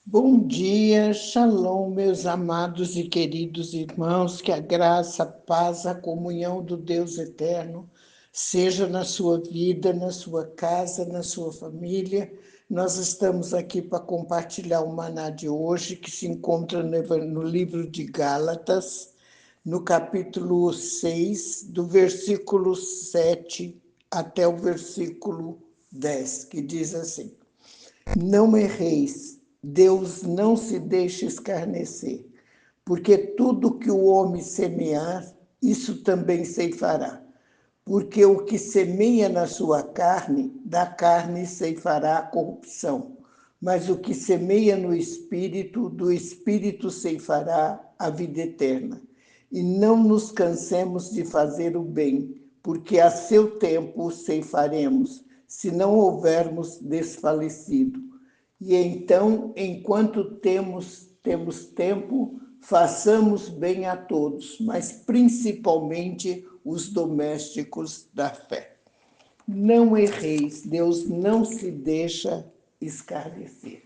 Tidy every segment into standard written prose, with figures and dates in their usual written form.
Bom dia, Shalom, meus amados e queridos irmãos, que a graça, a paz, a comunhão do Deus eterno seja na sua vida, na sua casa, na sua família. Nós estamos aqui para compartilhar o maná de hoje, que se encontra no livro de Gálatas, no capítulo 6, do versículo 7 até o versículo 10, que diz assim: Não erreis, Deus não se deixa escarnecer, porque tudo que o homem semear, isso também ceifará. Porque o que semeia na sua carne, da carne ceifará a corrupção. Mas o que semeia no espírito, do espírito ceifará a vida eterna. E não nos cansemos de fazer o bem, porque a seu tempo o ceifaremos, se não houvermos desfalecido. E então, enquanto temos tempo, façamos bem a todos, mas principalmente os domésticos da fé. Não erreis, Deus não se deixa escarnecer.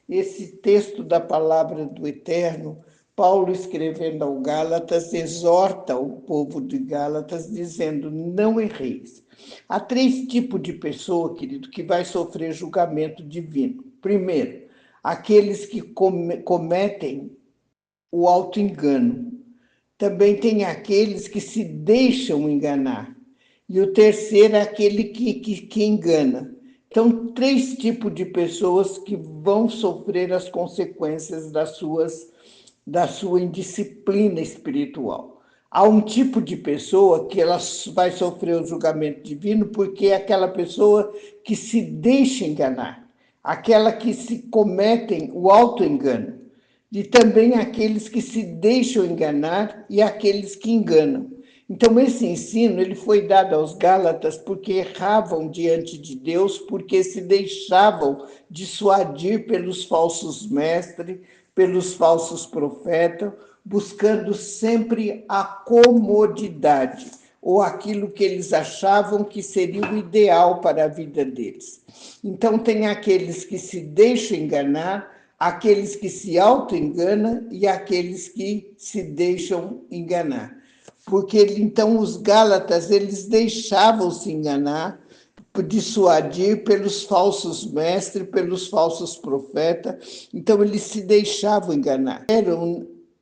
Esse texto da palavra do Eterno, Paulo escrevendo ao Gálatas, exorta o povo de Gálatas, dizendo: não erreis. Há três tipos de pessoa, querido, que vai sofrer julgamento divino. Primeiro, aqueles que cometem o auto-engano. Também tem aqueles que se deixam enganar. E o terceiro é aquele que engana. Então, três tipos de pessoas que vão sofrer as consequências da sua indisciplina espiritual. Há um tipo de pessoa que ela vai sofrer o julgamento divino porque é aquela pessoa que se deixa enganar, aquela que se cometem o auto-engano, e também aqueles que se deixam enganar e aqueles que enganam. Então, esse ensino ele foi dado aos Gálatas porque erravam diante de Deus, porque se deixavam dissuadir pelos falsos mestres, pelos falsos profetas, buscando sempre a comodidade, ou aquilo que eles achavam que seria o ideal para a vida deles. Então, tem aqueles que se deixam enganar, aqueles que se auto-enganam e aqueles que se deixam enganar. Porque então os Gálatas, eles deixavam se enganar, dissuadir pelos falsos mestres, pelos falsos profetas. Então eles se deixavam enganar.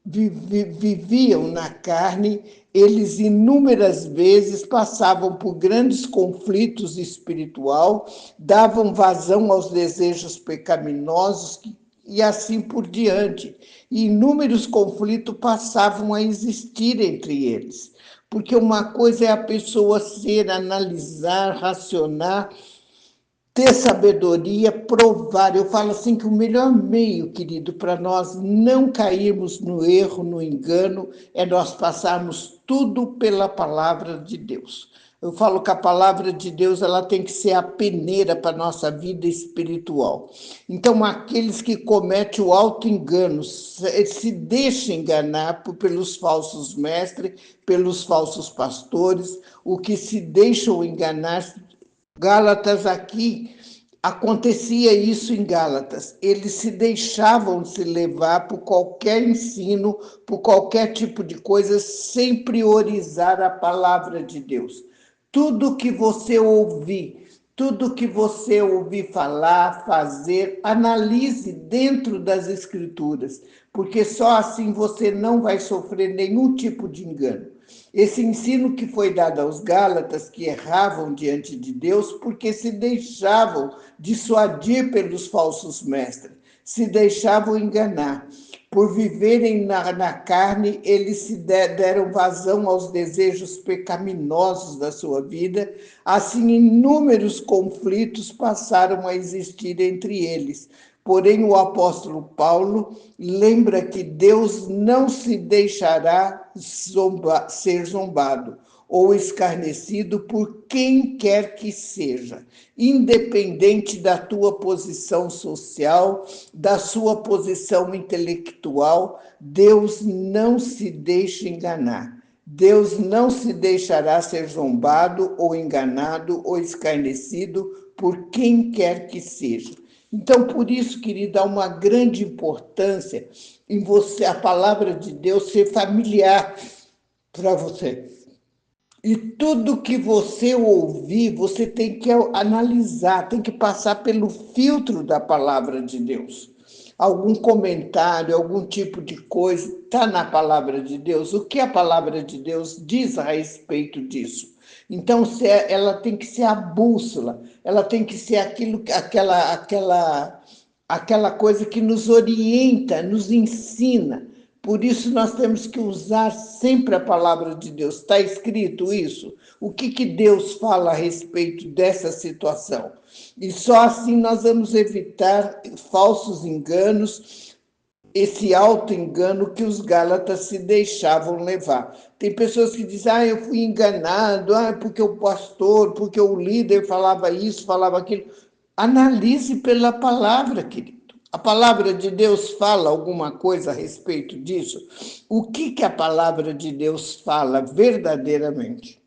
Viviam na carne, eles inúmeras vezes passavam por grandes conflitos espiritual, davam vazão aos desejos pecaminosos e assim por diante. E inúmeros conflitos passavam a existir entre eles. Porque uma coisa é a pessoa ser, analisar, racionar, ter sabedoria, provar. Eu falo assim que o melhor meio, querido, para nós não cairmos no erro, no engano, é nós passarmos tudo pela palavra de Deus. Eu falo que a palavra de Deus ela tem que ser a peneira para a nossa vida espiritual. Então, aqueles que cometem o auto-engano, se deixam enganar pelos falsos mestres, pelos falsos pastores, o que se deixam enganar. Gálatas aqui, acontecia isso em Gálatas. Eles se deixavam se levar por qualquer ensino, por qualquer tipo de coisa, sem priorizar a palavra de Deus. Tudo que você ouvir, tudo que você ouvir falar, fazer, analise dentro das Escrituras, porque só assim você não vai sofrer nenhum tipo de engano. Esse ensino que foi dado aos Gálatas, que erravam diante de Deus, porque se deixavam dissuadir pelos falsos mestres, se deixavam enganar. Por viverem na carne, eles se deram vazão aos desejos pecaminosos da sua vida. Assim, inúmeros conflitos passaram a existir entre eles. Porém, o apóstolo Paulo lembra que Deus não se deixará ser zombado ou escarnecido por quem quer que seja, independente da tua posição social, da sua posição intelectual. Deus não se deixa enganar. Deus não se deixará ser zombado ou enganado ou escarnecido por quem quer que seja. Então, por isso, querida, há uma grande importância em você, a palavra de Deus, ser familiar para você. E tudo que você ouvir, você tem que analisar, tem que passar pelo filtro da palavra de Deus. Algum comentário, algum tipo de coisa, está na palavra de Deus. O que a palavra de Deus diz a respeito disso? Então, ela tem que ser a bússola, ela tem que ser aquela coisa que nos orienta, nos ensina. Por isso nós temos que usar sempre a palavra de Deus. Está escrito isso? O que Deus fala a respeito dessa situação? E só assim nós vamos evitar falsos enganos, esse auto-engano que os Gálatas se deixavam levar. Tem pessoas que dizem, eu fui enganado, porque o pastor, porque o líder falava isso, falava aquilo. Analise pela palavra, querido. A palavra de Deus fala alguma coisa a respeito disso? O que a palavra de Deus fala verdadeiramente?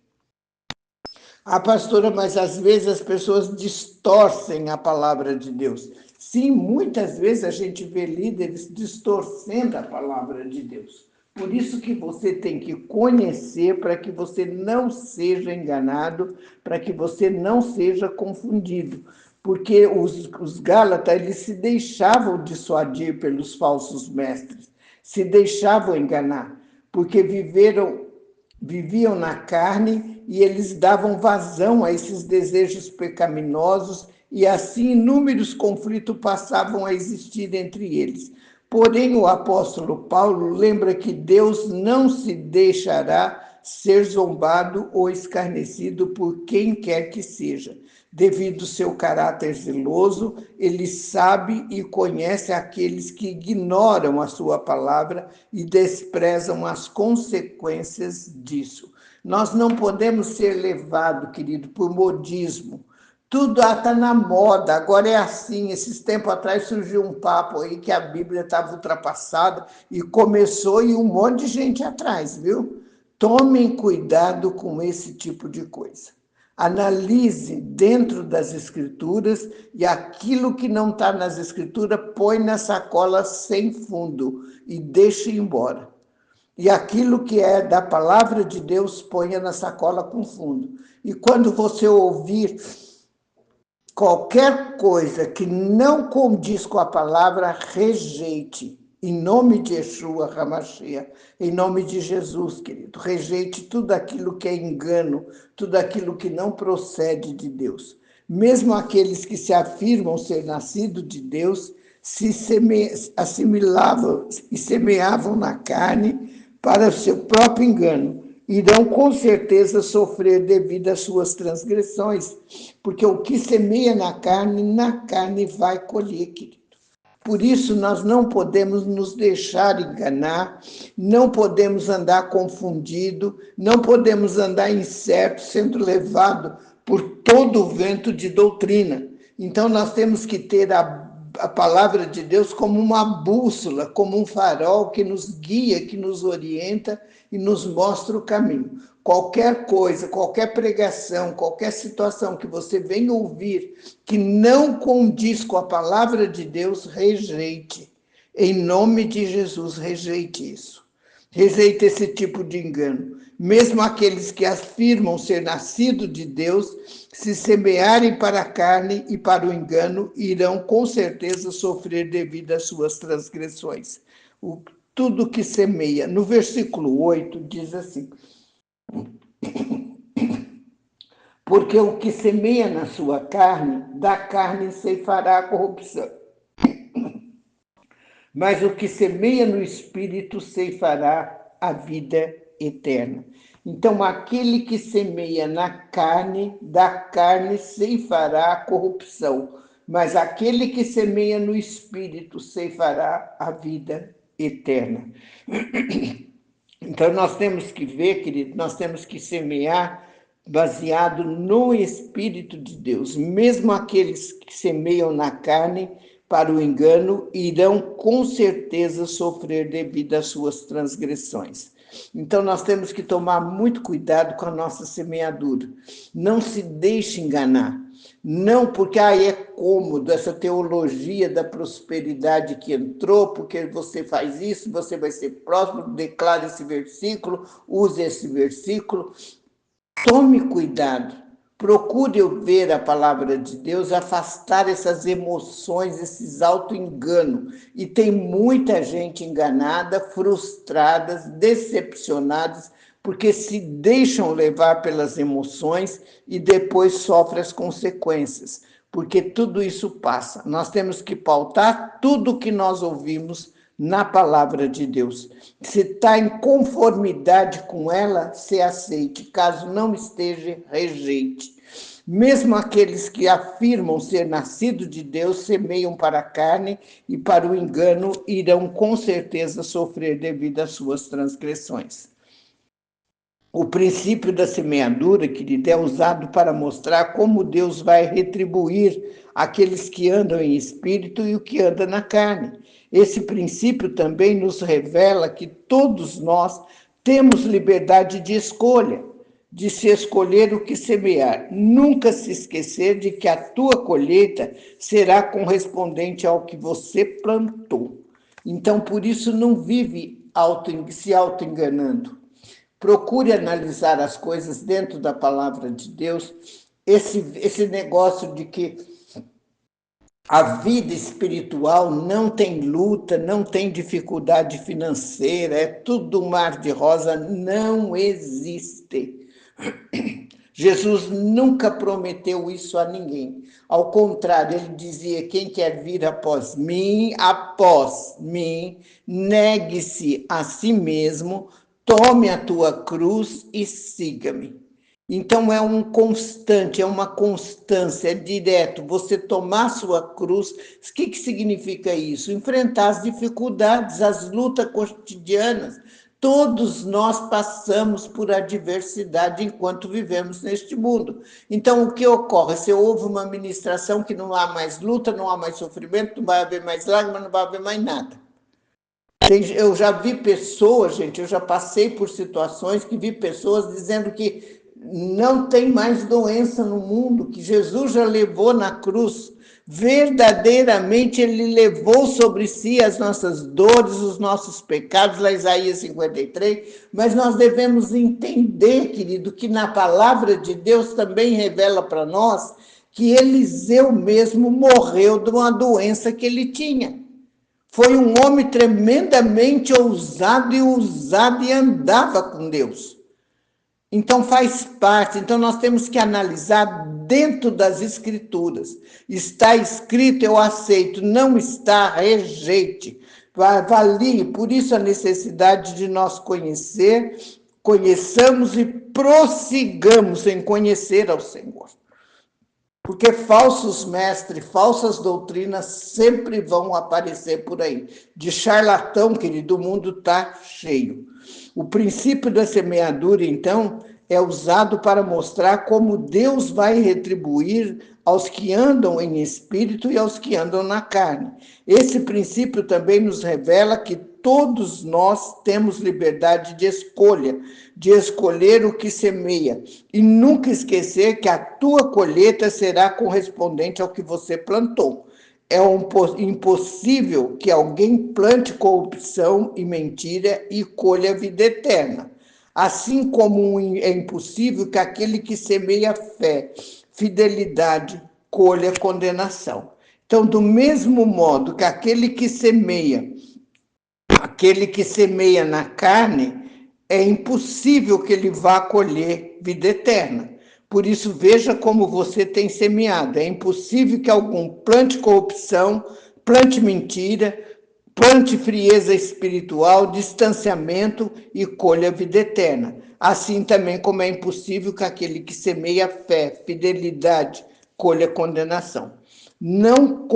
Pastora, mas às vezes as pessoas distorcem a palavra de Deus. Sim, muitas vezes a gente vê líderes distorcendo a palavra de Deus. Por isso que você tem que conhecer para que você não seja enganado, para que você não seja confundido. Porque os Gálatas, eles se deixavam dissuadir pelos falsos mestres, se deixavam enganar, porque viviam na carne e eles davam vazão a esses desejos pecaminosos e assim inúmeros conflitos passavam a existir entre eles. Porém, o apóstolo Paulo lembra que Deus não se deixará ser zombado ou escarnecido por quem quer que seja. Devido ao seu caráter zeloso, ele sabe e conhece aqueles que ignoram a sua palavra e desprezam as consequências disso. Nós não podemos ser levados, querido, por modismo. Tudo está na moda, agora é assim. Esses tempos atrás surgiu um papo aí que a Bíblia estava ultrapassada e começou e um monte de gente atrás, viu? Tomem cuidado com esse tipo de coisa. Analise dentro das Escrituras e aquilo que não está nas Escrituras, põe na sacola sem fundo e deixe embora. E aquilo que é da palavra de Deus, ponha na sacola com fundo. E quando você ouvir qualquer coisa que não condiz com a palavra, rejeite. Em nome de Yeshua HaMashiach, em nome de Jesus, querido. Rejeite tudo aquilo que é engano, tudo aquilo que não procede de Deus. Mesmo aqueles que se afirmam ser nascidos de Deus, se assimilavam e semeavam na carne para o seu próprio engano, irão com certeza sofrer devido às suas transgressões, porque o que semeia na carne vai colher, querido. Por isso, nós não podemos nos deixar enganar, não podemos andar confundido, não podemos andar incerto, sendo levado por todo o vento de doutrina. Então, nós temos que ter a palavra de Deus como uma bússola, como um farol que nos guia, que nos orienta e nos mostra o caminho. Qualquer coisa, qualquer pregação, qualquer situação que você venha ouvir que não condiz com a palavra de Deus, rejeite. Em nome de Jesus, rejeite isso. Rejeite esse tipo de engano. Mesmo aqueles que afirmam ser nascidos de Deus, se semearem para a carne e para o engano, irão com certeza sofrer devido às suas transgressões. Tudo que semeia. No versículo 8 diz assim: porque o que semeia na sua carne, da carne ceifará a corrupção. Mas o que semeia no Espírito ceifará a vida eterna. Então, aquele que semeia na carne, da carne ceifará a corrupção. Mas aquele que semeia no Espírito ceifará a vida eterna. Então, nós temos que ver, querido, nós temos que semear baseado no Espírito de Deus. Mesmo aqueles que semeiam na carne para o engano irão com certeza sofrer devido às suas transgressões. Então, nós temos que tomar muito cuidado com a nossa semeadura. Não se deixe enganar. Não porque é cômodo essa teologia da prosperidade que entrou, porque você faz isso, você vai ser próspero, declara esse versículo, use esse versículo. Tome cuidado, procure ver a palavra de Deus, afastar essas emoções, esses auto-enganos. E tem muita gente enganada, frustradas, decepcionadas, porque se deixam levar pelas emoções e depois sofrem as consequências, porque tudo isso passa. Nós temos que pautar tudo o que nós ouvimos na palavra de Deus. Se está em conformidade com ela, se aceite. Caso não esteja, rejeite. Mesmo aqueles que afirmam ser nascidos de Deus, semeiam para a carne e para o engano, irão com certeza sofrer devido às suas transgressões. O princípio da semeadura, querido, é usado para mostrar como Deus vai retribuir aqueles que andam em espírito e o que anda na carne. Esse princípio também nos revela que todos nós temos liberdade de escolha, de se escolher o que semear. Nunca se esquecer de que a tua colheita será correspondente ao que você plantou. Então, por isso, não vive se auto-enganando. Procure analisar as coisas dentro da palavra de Deus. Esse negócio de que a vida espiritual não tem luta, não tem dificuldade financeira, é tudo mar de rosa, não existe. Jesus nunca prometeu isso a ninguém. Ao contrário, ele dizia: quem quer vir após mim, negue-se a si mesmo, tome a tua cruz e siga-me. Então é um constante, é uma constância, é direto. Você tomar sua cruz, o que significa isso? Enfrentar as dificuldades, as lutas cotidianas. Todos nós passamos por adversidade enquanto vivemos neste mundo. Então, o que ocorre? Se houve uma ministração que não há mais luta, não há mais sofrimento, não vai haver mais lágrimas, não vai haver mais nada. Eu já vi pessoas, gente, eu já passei por situações que vi pessoas dizendo que não tem mais doença no mundo, que Jesus já levou na cruz. Verdadeiramente ele levou sobre si as nossas dores, os nossos pecados, lá Isaías 53, mas nós devemos entender, querido, que na palavra de Deus também revela para nós que Eliseu mesmo morreu de uma doença que ele tinha. Foi um homem tremendamente ousado e usado e andava com Deus. Então faz parte, então nós temos que analisar dentro das escrituras. Está escrito, eu aceito, não está, rejeite. Avalie, por isso a necessidade de nós conheçamos e prossigamos em conhecer ao Senhor. Porque falsos mestres, falsas doutrinas sempre vão aparecer por aí. De charlatão, querido, o mundo está cheio. O princípio da semeadura, então, é usado para mostrar como Deus vai retribuir aos que andam em espírito e aos que andam na carne. Esse princípio também nos revela que todos nós temos liberdade de escolher o que semeia. E nunca esquecer que a tua colheita será correspondente ao que você plantou. É impossível que alguém plante corrupção e mentira e colha a vida eterna. Assim como é impossível que aquele que semeia fé, fidelidade, colha condenação. Então, do mesmo modo que aquele que semeia na carne, é impossível que ele vá colher vida eterna. Por isso, veja como você tem semeado. É impossível que algum plante corrupção, plante mentira, plante frieza espiritual, distanciamento e colha vida eterna. Assim também como é impossível que aquele que semeia fé, fidelidade, colha condenação. Não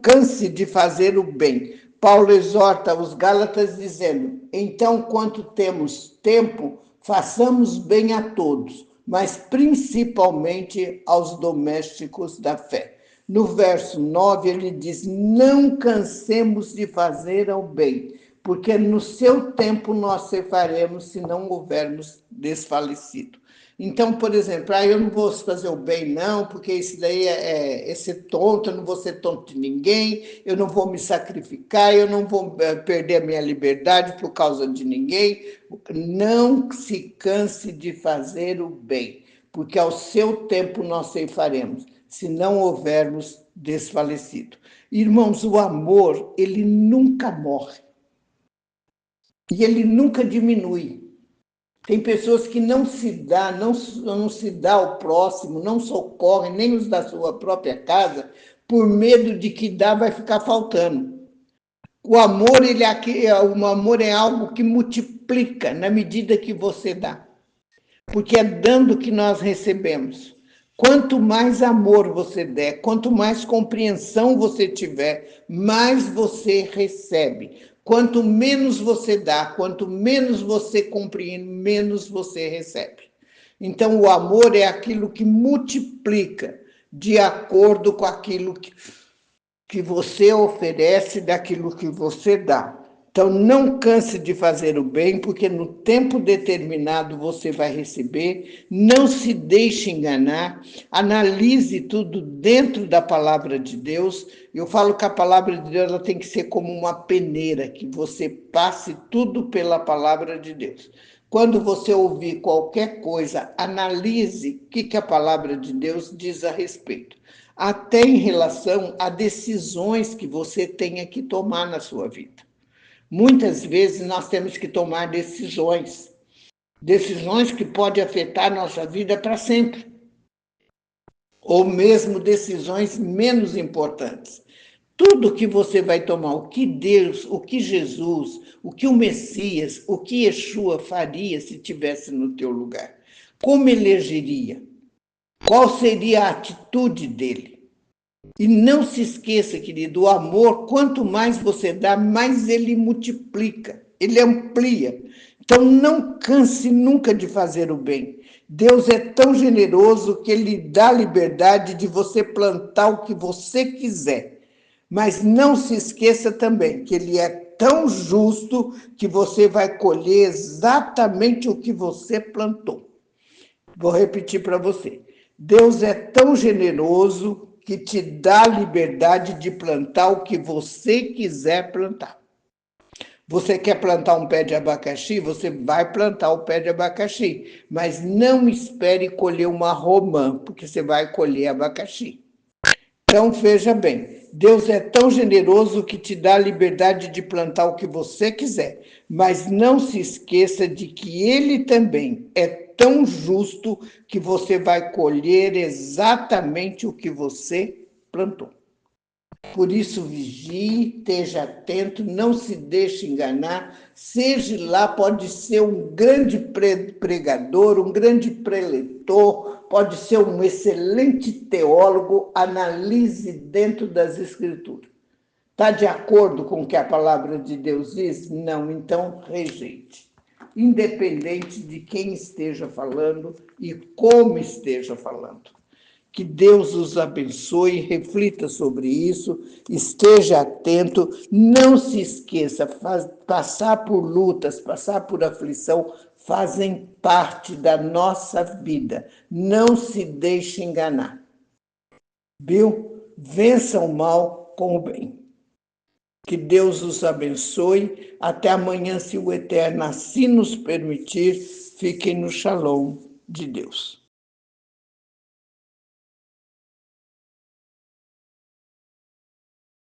canse de fazer o bem. Paulo exorta os Gálatas dizendo: então, quanto temos tempo, façamos bem a todos, mas principalmente aos domésticos da fé. No verso 9, ele diz: não cansemos de fazer o bem, porque no seu tempo nós ceifaremos se não houvermos desfalecido. Então, por exemplo, eu não vou fazer o bem, não, porque isso daí é ser tonto, eu não vou ser tonto de ninguém, eu não vou me sacrificar, eu não vou perder a minha liberdade por causa de ninguém. Não se canse de fazer o bem, porque ao seu tempo nós ceifaremos, se não houvermos desfalecido. Irmãos, o amor, ele nunca morre e ele nunca diminui. Tem pessoas que não se dá, não se dá ao próximo, não socorrem nem os da sua própria casa, por medo de que dá vai ficar faltando. O amor, o amor é algo que multiplica na medida que você dá, porque é dando que nós recebemos. Quanto mais amor você der, quanto mais compreensão você tiver, mais você recebe. Quanto menos você dá, quanto menos você compreende, menos você recebe. Então, o amor é aquilo que multiplica de acordo com aquilo que você oferece, daquilo que você dá. Então, não canse de fazer o bem, porque no tempo determinado você vai receber. Não se deixe enganar. Analise tudo dentro da palavra de Deus. Eu falo que a palavra de Deus ela tem que ser como uma peneira, que você passe tudo pela palavra de Deus. Quando você ouvir qualquer coisa, analise o que a palavra de Deus diz a respeito. Até em relação a decisões que você tenha que tomar na sua vida. Muitas vezes nós temos que tomar decisões que podem afetar nossa vida para sempre, ou mesmo decisões menos importantes. Tudo que você vai tomar, o que Deus, o que Jesus, o que o Messias, o que Yeshua faria se estivesse no teu lugar? Como ele agiria? Qual seria a atitude dele? E não se esqueça, querido, o amor, quanto mais você dá, mais ele multiplica, ele amplia. Então, não canse nunca de fazer o bem. Deus é tão generoso que ele dá liberdade de você plantar o que você quiser. Mas não se esqueça também que ele é tão justo que você vai colher exatamente o que você plantou. Vou repetir para você. Deus é tão generoso que te dá liberdade de plantar o que você quiser plantar. Você quer plantar um pé de abacaxi? Você vai plantar o pé de abacaxi, mas não espere colher uma romã, porque você vai colher abacaxi. Então, veja bem, Deus é tão generoso que te dá a liberdade de plantar o que você quiser, mas não se esqueça de que Ele também é tão justo que você vai colher exatamente o que você plantou. Por isso, vigie, esteja atento, não se deixe enganar, seja lá, pode ser um grande pregador, um grande preletor, pode ser um excelente teólogo, analise dentro das Escrituras. Está de acordo com o que a palavra de Deus diz? Não, então rejeite. Independente de quem esteja falando e como esteja falando. Que Deus os abençoe, reflita sobre isso, esteja atento, não se esqueça, passar por lutas, passar por aflição, fazem parte da nossa vida. Não se deixe enganar. Viu? Vença o mal com o bem. Que Deus os abençoe. Até amanhã, se o Eterno assim nos permitir. Fiquem no shalom de Deus.